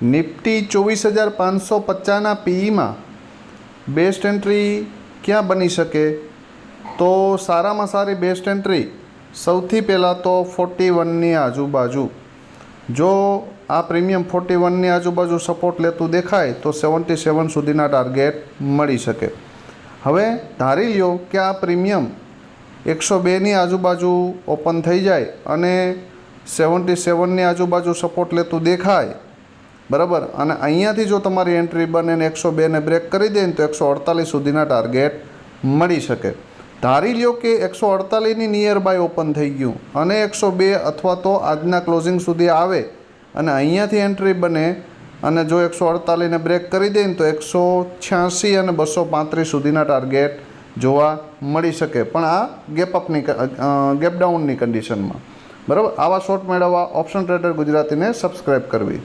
Nifty 24,550ના પીઈમાં best entry ક્યાં બની શકે? તો સારામાં સારી બેસ્ટ એન્ટ્રી સૌથી પહેલાં તો 41ની આજુબાજુ. જો આ પ્રીમિયમ 41ની આજુબાજુ સપોર્ટ લેતું દેખાય તો 77 સુધીના ટાર્ગેટ મળી શકે. હવે ધારી લ્યો કે આ પ્રીમિયમ 102ની આજુબાજુ ઓપન થઈ જાય અને 77ની આજુબાજુ સપોર્ટ લેતું દેખાય, બરાબર, અને અહીંયાથી જો તમારી એન્ટ્રી બને ને 102ને બ્રેક કરી દે ને તો 148 સુધીના ટાર્ગેટ મળી શકે. ધારી લ્યો કે 148ની નિયર બાય ઓપન થઈ ગયું અને 102 અથવા તો આજના ક્લોઝિંગ સુધી આવે અને અહીંયાથી એન્ટ્રી બને અને જો 148ને બ્રેક કરી દે ને તો 186 અને 235 સુધીના ટાર્ગેટ જોવા મળી શકે, પણ આ ગેપ ડાઉનની કન્ડિશનમાં, બરાબર. આવા શોર્ટ મેળવવા ઓપ્શન ટ્રેડર ગુજરાતીને સબસ્ક્રાઈબ કરવી.